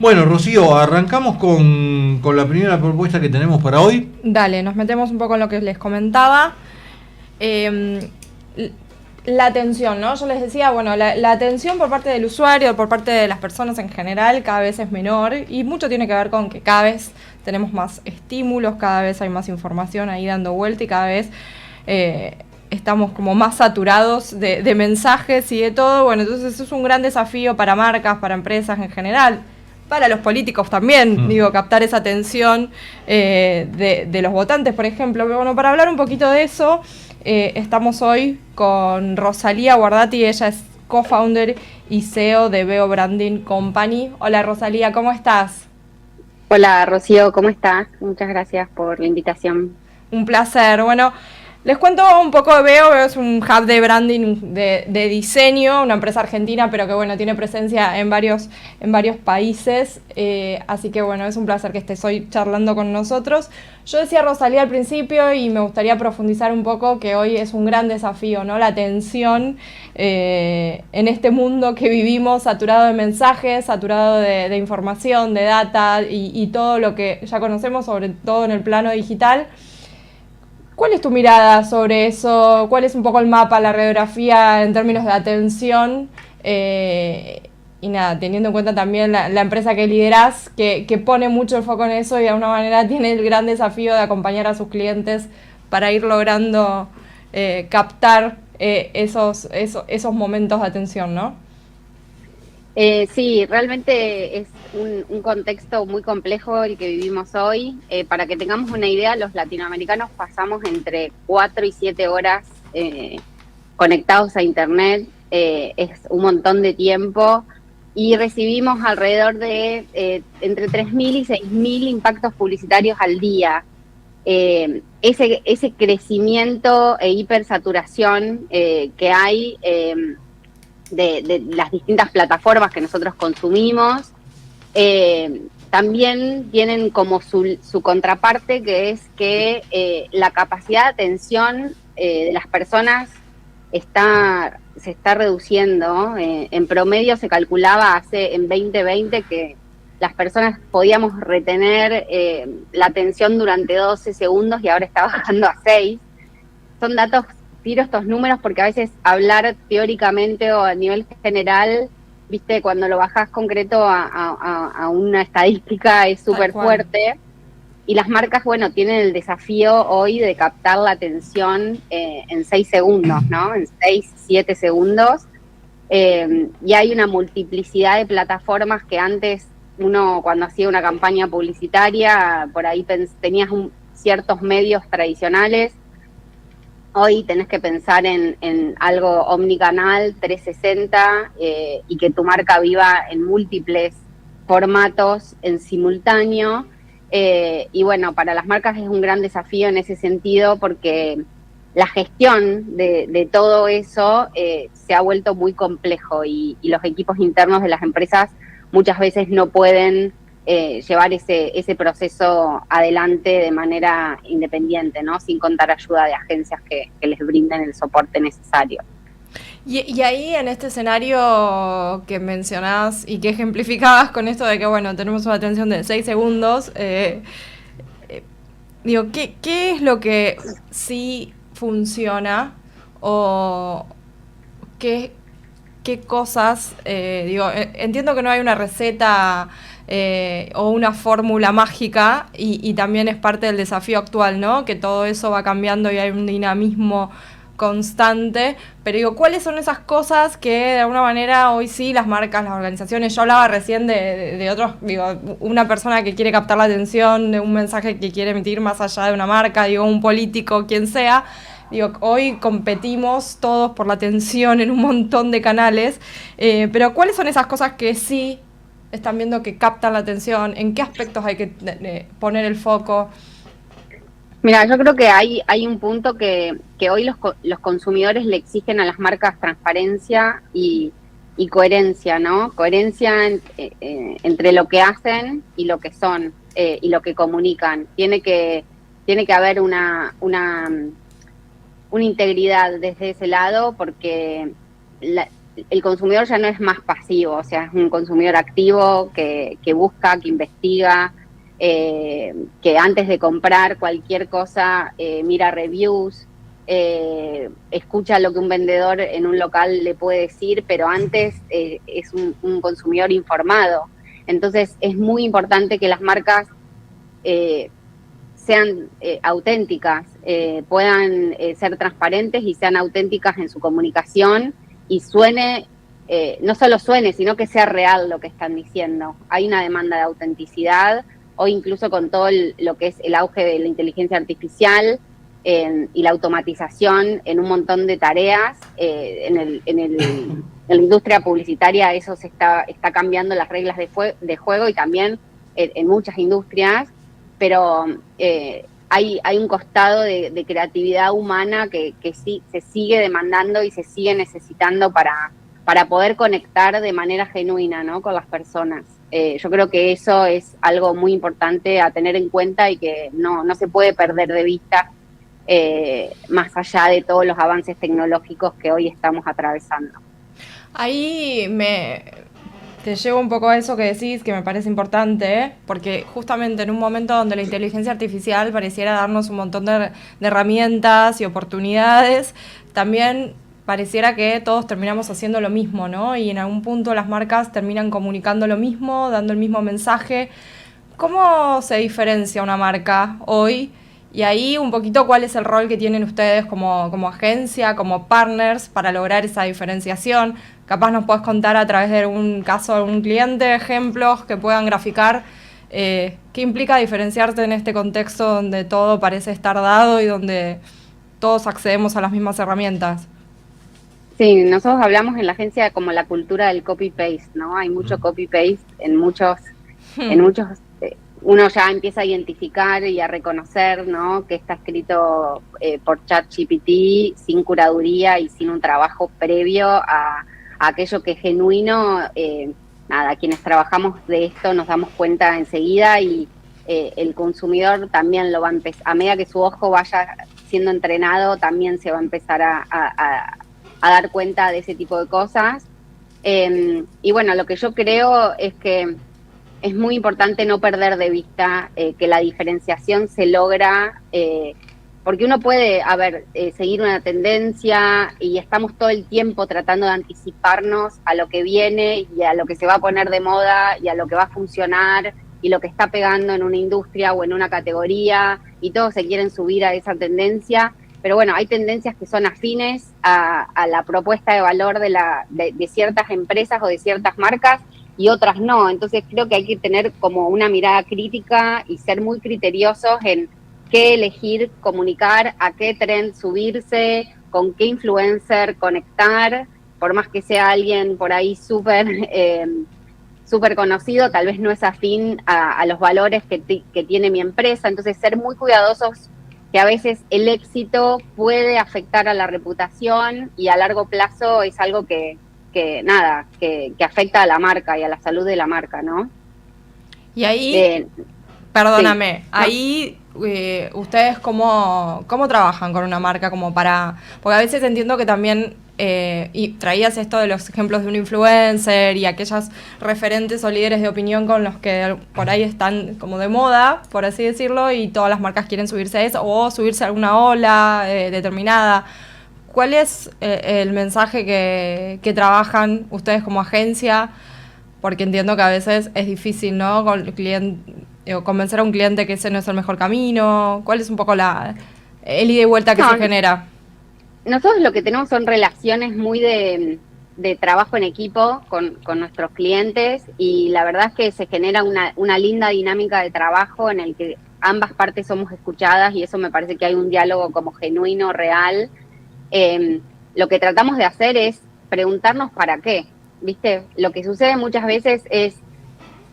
Bueno, Rocío, arrancamos con la primera propuesta que tenemos para hoy. Dale, nos metemos un poco en lo que les comentaba. Eh, la atención, ¿no? Yo les decía, bueno, la atención por parte del usuario, por parte de las personas en general, cada vez es menor y mucho tiene que ver con que cada vez tenemos más estímulos, cada vez hay más información ahí dando vuelta y cada vez estamos como más saturados de mensajes y de todo. Bueno, entonces eso es un gran desafío para marcas, para empresas en general. Para los políticos también, digo, captar esa atención de los votantes, por ejemplo. Pero bueno, para hablar un poquito de eso, estamos hoy con Rosalía Guardati, ella es co-founder y CEO de Veo Branding Company. Hola Rosalía, ¿cómo estás? Hola Rocío, ¿cómo estás? Muchas gracias por la invitación. Un placer. Bueno, les cuento un poco de Veo. Veo es un hub de branding de diseño, una empresa argentina, pero que bueno, tiene presencia en varios países. Así que bueno, es un placer que estés hoy charlando con nosotros. Yo decía Rosalía al principio y me gustaría profundizar un poco que hoy es un gran desafío, ¿no? La atención en este mundo que vivimos, saturado de mensajes, saturado de información, de data y todo lo que ya conocemos, sobre todo en el plano digital. ¿Cuál es tu mirada sobre eso? ¿Cuál es un poco el mapa, la radiografía en términos de atención? Y nada, teniendo en cuenta también la empresa que liderás, que pone mucho el foco en eso y de alguna manera tiene el gran desafío de acompañar a sus clientes para ir logrando captar esos momentos de atención, ¿no? Sí, realmente es un contexto muy complejo el que vivimos hoy. Para que tengamos una idea, los latinoamericanos pasamos entre 4 y 7 horas conectados a Internet. Es un montón de tiempo y recibimos alrededor de entre 3.000 y 6.000 impactos publicitarios al día. Ese crecimiento e hipersaturación que hay de las distintas plataformas que nosotros consumimos, también tienen como su contraparte, que es que la capacidad de atención de las personas se está reduciendo. En promedio se calculaba en 2020 que las personas podíamos retener la atención durante 12 segundos y ahora está bajando a 6. Son datos, tiro estos números porque a veces hablar teóricamente o a nivel general, viste, cuando lo bajás concreto a una estadística es súper fuerte. Y las marcas, bueno, tienen el desafío hoy de captar la atención en 6 segundos, ¿no? En 6, 7 segundos. Y hay una multiplicidad de plataformas que antes uno, cuando hacía una campaña publicitaria, por ahí tenías ciertos medios tradicionales. Hoy tenés que pensar en algo omnicanal, 360, y que tu marca viva en múltiples formatos en simultáneo. Y bueno, para las marcas es un gran desafío en ese sentido porque la gestión de todo eso se ha vuelto muy complejo y los equipos internos de las empresas muchas veces no pueden llevar ese proceso adelante de manera independiente, ¿no? Sin contar ayuda de agencias que les brinden el soporte necesario. Y ahí en este escenario que mencionás y que ejemplificabas con esto de que, bueno, tenemos una atención de 6 segundos, digo, ¿qué es lo que sí funciona o qué cosas, digo, entiendo que no hay una receta o una fórmula mágica y también es parte del desafío actual, ¿no? Que todo eso va cambiando y hay un dinamismo constante, pero digo, ¿cuáles son esas cosas que de alguna manera hoy sí las marcas, las organizaciones? Yo hablaba recién de otros, digo, una persona que quiere captar la atención de un mensaje que quiere emitir más allá de una marca, digo, un político, quien sea. Digo, hoy competimos todos por la atención en un montón de canales, pero ¿cuáles son esas cosas que sí están viendo que captan la atención? ¿En qué aspectos hay que poner el foco? Mira, yo creo que hay un punto que hoy los consumidores le exigen a las marcas transparencia y coherencia, ¿no? Coherencia entre lo que hacen y lo que son y lo que comunican. Tiene que haber una integridad desde ese lado porque el consumidor ya no es más pasivo, o sea, es un consumidor activo que busca, que investiga, que antes de comprar cualquier cosa mira reviews, escucha lo que un vendedor en un local le puede decir, pero antes es un consumidor informado. Entonces es muy importante que las marcas sean auténticas, puedan ser transparentes y sean auténticas en su comunicación y suene, no solo suene, sino que sea real lo que están diciendo. Hay una demanda de autenticidad, hoy incluso con todo lo que es el auge de la inteligencia artificial y la automatización en un montón de tareas, en la industria publicitaria eso está cambiando las reglas de juego y también en muchas industrias, pero hay un costado de creatividad humana que sí se sigue demandando y se sigue necesitando para poder conectar de manera genuina, ¿no?, con las personas. Yo creo que eso es algo muy importante a tener en cuenta y que no se puede perder de vista más allá de todos los avances tecnológicos que hoy estamos atravesando. Ahí te llevo un poco a eso que decís, que me parece importante, porque justamente en un momento donde la inteligencia artificial pareciera darnos un montón de herramientas y oportunidades, también pareciera que todos terminamos haciendo lo mismo, ¿no? Y en algún punto las marcas terminan comunicando lo mismo, dando el mismo mensaje. ¿Cómo se diferencia una marca hoy? Y ahí un poquito cuál es el rol que tienen ustedes como agencia, como partners, para lograr esa diferenciación. Capaz nos podés contar a través de un caso de un cliente, ejemplos que puedan graficar. ¿Qué implica diferenciarte en este contexto donde todo parece estar dado y donde todos accedemos a las mismas herramientas? Sí, nosotros hablamos en la agencia como la cultura del copy-paste, ¿no? Hay mucho copy-paste en muchos, uno ya empieza a identificar y a reconocer, ¿no?, que está escrito por ChatGPT sin curaduría y sin un trabajo previo a aquello que es genuino. Nada, quienes trabajamos de esto nos damos cuenta enseguida y el consumidor también lo va a empezar, a medida que su ojo vaya siendo entrenado, también se va a empezar a dar cuenta de ese tipo de cosas. Y bueno, lo que yo creo es que es muy importante no perder de vista que la diferenciación se logra, porque uno puede, seguir una tendencia y estamos todo el tiempo tratando de anticiparnos a lo que viene y a lo que se va a poner de moda y a lo que va a funcionar y lo que está pegando en una industria o en una categoría, y todos se quieren subir a esa tendencia. Pero bueno, hay tendencias que son afines a la propuesta de valor de ciertas empresas o de ciertas marcas y otras no. Entonces creo que hay que tener como una mirada crítica y ser muy criteriosos en qué elegir comunicar, a qué trend subirse, con qué influencer conectar, por más que sea alguien por ahí súper conocido, tal vez no es afín a los valores que tiene mi empresa. Entonces ser muy cuidadosos, que a veces el éxito puede afectar a la reputación y a largo plazo es algo que afecta a la marca y a la salud de la marca, ¿no? Y ahí, perdóname, sí. Ahí ustedes cómo trabajan con una marca como para... Porque a veces entiendo que también, y traías esto de los ejemplos de un influencer y aquellas referentes o líderes de opinión con los que por ahí están como de moda, por así decirlo, y todas las marcas quieren subirse a eso o subirse a alguna ola determinada. ¿Cuál es el mensaje que trabajan ustedes como agencia? Porque entiendo que a veces es difícil, ¿no?, convencer a un cliente que ese no es el mejor camino. ¿Cuál es un poco el ida y vuelta que se genera? Nosotros lo que tenemos son relaciones muy de trabajo en equipo con nuestros clientes, y la verdad es que se genera una linda dinámica de trabajo en el que ambas partes somos escuchadas, y eso me parece que hay un diálogo como genuino, real. Lo que tratamos de hacer es preguntarnos para qué, ¿viste? Lo que sucede muchas veces es,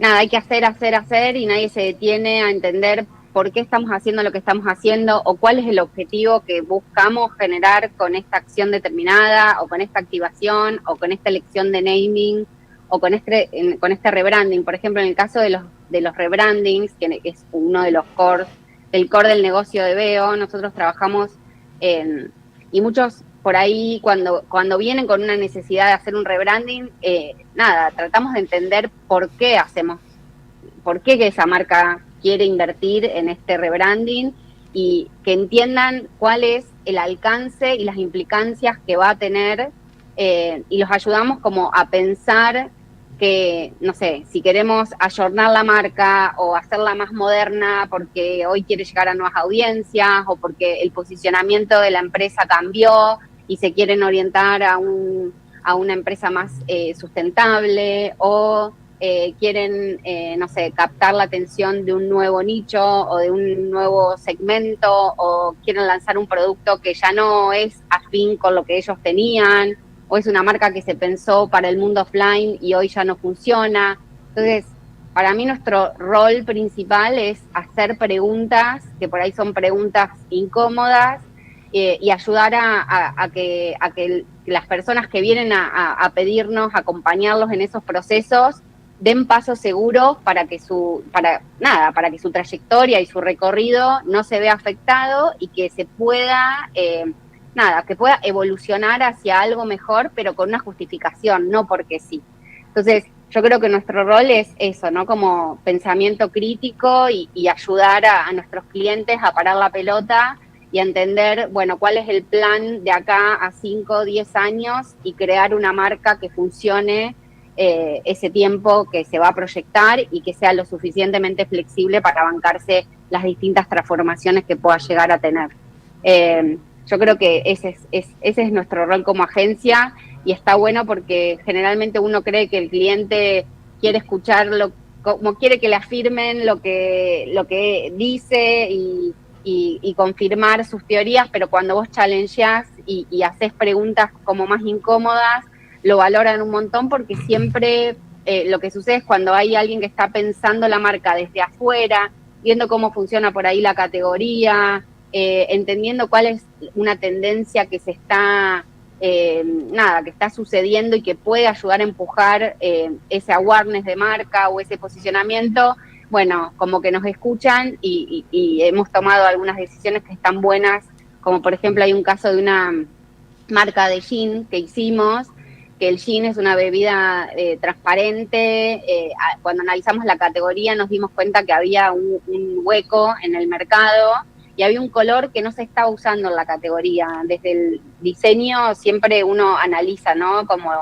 hay que hacer, y nadie se detiene a entender por qué estamos haciendo lo que estamos haciendo o cuál es el objetivo que buscamos generar con esta acción determinada o con esta activación o con esta elección de naming o con este rebranding. Por ejemplo, en el caso de los rebrandings, que es uno de los core del negocio de Veo, nosotros trabajamos y muchos por ahí cuando vienen con una necesidad de hacer un rebranding, tratamos de entender por qué que esa marca quiere invertir en este rebranding y que entiendan cuál es el alcance y las implicancias que va a tener, y los ayudamos como a pensar que, no sé, si queremos ayornar la marca o hacerla más moderna porque hoy quiere llegar a nuevas audiencias o porque el posicionamiento de la empresa cambió y se quieren orientar a una empresa más sustentable, o quieren, captar la atención de un nuevo nicho o de un nuevo segmento, o quieren lanzar un producto que ya no es afín con lo que ellos tenían, o es una marca que se pensó para el mundo offline y hoy ya no funciona. Entonces, para mí nuestro rol principal es hacer preguntas, que por ahí son preguntas incómodas, y ayudar a que las personas que vienen a pedirnos, acompañarlos en esos procesos, den pasos seguros para que su trayectoria y su recorrido no se vea afectado y que se pueda que pueda evolucionar hacia algo mejor, pero con una justificación, no porque sí. Entonces, yo creo que nuestro rol es eso, ¿no? Como pensamiento crítico y ayudar a nuestros clientes a parar la pelota y a entender, bueno, cuál es el plan de acá a 5 o 10 años y crear una marca que funcione ese tiempo que se va a proyectar y que sea lo suficientemente flexible para bancarse las distintas transformaciones que pueda llegar a tener. Yo creo que ese es nuestro rol como agencia, y está bueno porque generalmente uno cree que el cliente quiere escuchar como quiere que le afirmen lo que dice y confirmar sus teorías, pero cuando vos challengeás y haces preguntas como más incómodas, lo valoran un montón, porque siempre lo que sucede es cuando hay alguien que está pensando la marca desde afuera, viendo cómo funciona por ahí la categoría, entendiendo cuál es una tendencia que se está que está sucediendo y que puede ayudar a empujar ese awareness de marca o ese posicionamiento. Bueno, como que nos escuchan y hemos tomado algunas decisiones que están buenas, como por ejemplo hay un caso de una marca de gin que hicimos, que el gin es una bebida transparente. Cuando analizamos la categoría nos dimos cuenta que había un hueco en el mercado y había un color que no se estaba usando en la categoría. Desde el diseño siempre uno analiza, ¿no? Como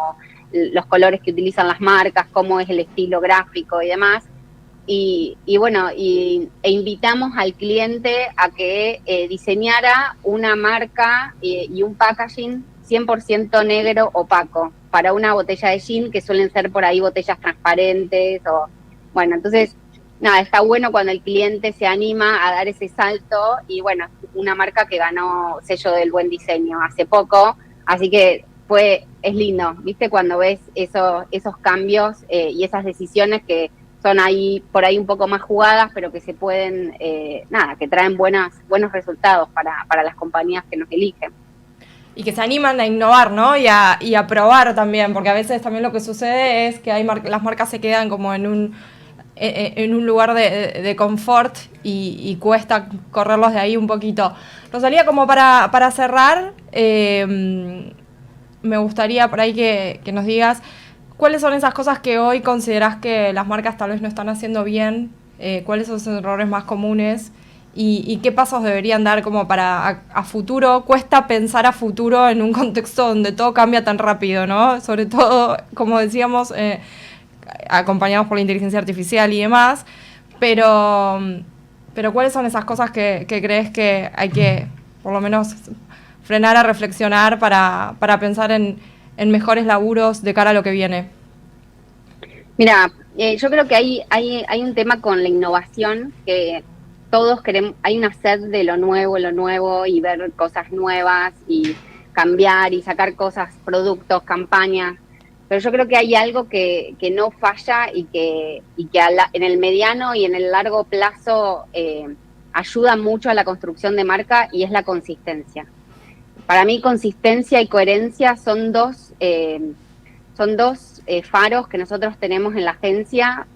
los colores que utilizan las marcas, cómo es el estilo gráfico y demás. E invitamos al cliente a que diseñara una marca y un packaging 100% negro opaco para una botella de gin, que suelen ser por ahí botellas transparentes. Entonces, está bueno cuando el cliente se anima a dar ese salto, y bueno, una marca que ganó sello del buen diseño hace poco, así que es lindo, ¿viste? Cuando ves esos cambios y esas decisiones que son ahí por ahí un poco más jugadas, pero que se pueden, que traen buenos resultados para las compañías que nos eligen. Y que se animan a innovar, ¿no? Y a probar también, porque a veces también lo que sucede es que las marcas se quedan como en un lugar de confort y cuesta correrlos de ahí un poquito. Rosalía, como para cerrar, me gustaría por ahí que nos digas cuáles son esas cosas que hoy considerás que las marcas tal vez no están haciendo bien, cuáles son esos errores más comunes y qué pasos deberían dar como para a futuro. Cuesta pensar a futuro en un contexto donde todo cambia tan rápido, ¿no? Sobre todo, como decíamos, acompañados por la inteligencia artificial y demás, pero ¿cuáles son esas cosas que crees que hay que, por lo menos, frenar a reflexionar para pensar en mejores laburos de cara a lo que viene? Mira, yo creo que hay un tema con la innovación, que todos queremos, hay una sed de lo nuevo y ver cosas nuevas y cambiar y sacar cosas, productos, campañas. Pero yo creo que hay algo que no falla y que en el mediano y en el largo plazo ayuda mucho a la construcción de marca, y es la consistencia. Para mí, consistencia y coherencia son dos faros que nosotros tenemos en la agencia,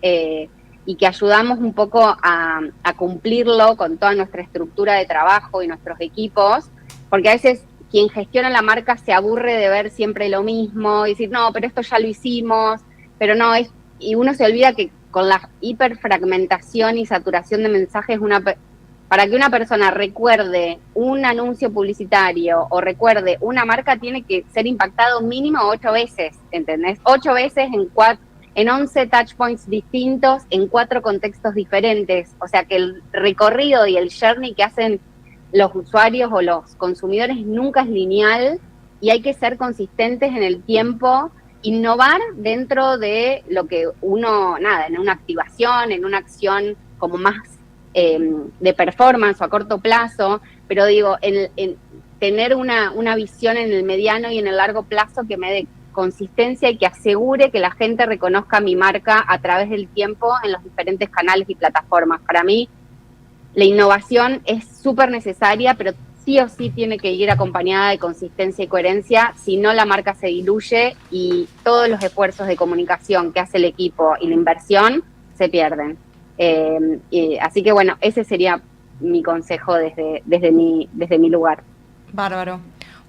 y que ayudamos un poco a cumplirlo con toda nuestra estructura de trabajo y nuestros equipos, porque a veces quien gestiona la marca se aburre de ver siempre lo mismo y decir, no, pero esto ya lo hicimos, pero no, y uno se olvida que con la hiperfragmentación y saturación de mensajes, para que una persona recuerde un anuncio publicitario o recuerde una marca, tiene que ser impactado mínimo 8 veces, ¿entendés? 8 veces en 11 touchpoints distintos, en 4 contextos diferentes. O sea que el recorrido y el journey que hacen los usuarios o los consumidores nunca es lineal y hay que ser consistentes en el tiempo, innovar dentro de lo que uno, en una activación, en una acción como más de performance o a corto plazo, pero digo, en tener una visión en el mediano y en el largo plazo que me dé consistencia y que asegure que la gente reconozca mi marca a través del tiempo en los diferentes canales y plataformas. Para mí, la innovación es súper necesaria, pero sí o sí tiene que ir acompañada de consistencia y coherencia, si no la marca se diluye y todos los esfuerzos de comunicación que hace el equipo y la inversión se pierden. Así que bueno, ese sería mi consejo desde mi lugar. Bárbaro.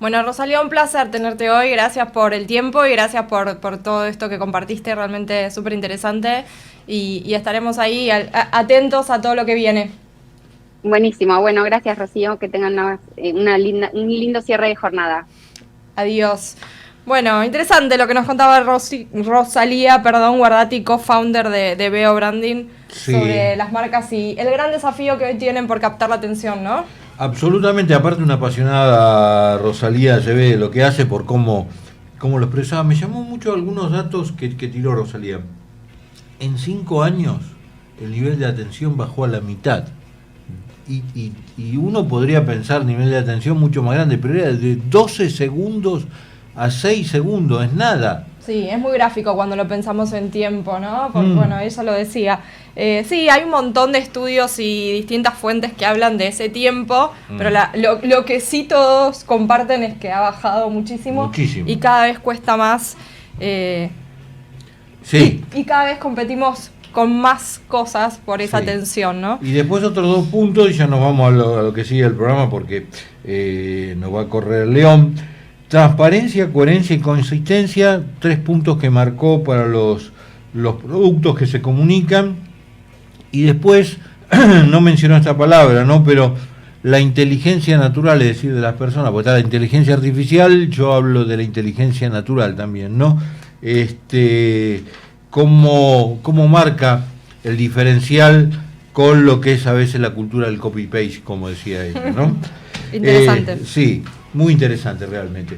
Bueno, Rosalía, un placer tenerte hoy. Gracias por el tiempo y gracias por todo esto que compartiste, realmente súper interesante. Y estaremos ahí atentos a todo lo que viene. Buenísimo. Bueno, gracias, Rocío. Que tengan un lindo cierre de jornada. Adiós. Bueno, interesante lo que nos contaba Rosalía Guardati, co-founder de Veo Branding, sí, sobre las marcas y el gran desafío que hoy tienen por captar la atención, ¿no? Absolutamente, aparte una apasionada Rosalía, se ve lo que hace por cómo lo expresaba. Me llamó mucho algunos datos que tiró Rosalía. En 5 años el nivel de atención bajó a la mitad. Y uno podría pensar nivel de atención mucho más grande, pero era de 12 segundos a 6 segundos, es nada. Sí, es muy gráfico cuando lo pensamos en tiempo, ¿no? Porque, bueno, ella lo decía. Sí, hay un montón de estudios y distintas fuentes que hablan de ese tiempo, pero lo que sí todos comparten es que ha bajado muchísimo. Y cada vez cuesta más. Sí. Y cada vez competimos con más cosas por esa atención, ¿no? Y después otros 2 puntos, y ya nos vamos a lo que sigue el programa porque nos va a correr el león. Transparencia, coherencia y consistencia, 3 puntos que marcó para los productos que se comunican. Y después, no mencionó esta palabra, ¿no? Pero la inteligencia natural, es decir, de las personas, porque está la inteligencia artificial, yo hablo de la inteligencia natural también, ¿no? Cómo marca el diferencial con lo que es a veces la cultura del copy-paste, como decía ella, ¿no? Interesante. Sí, muy interesante realmente.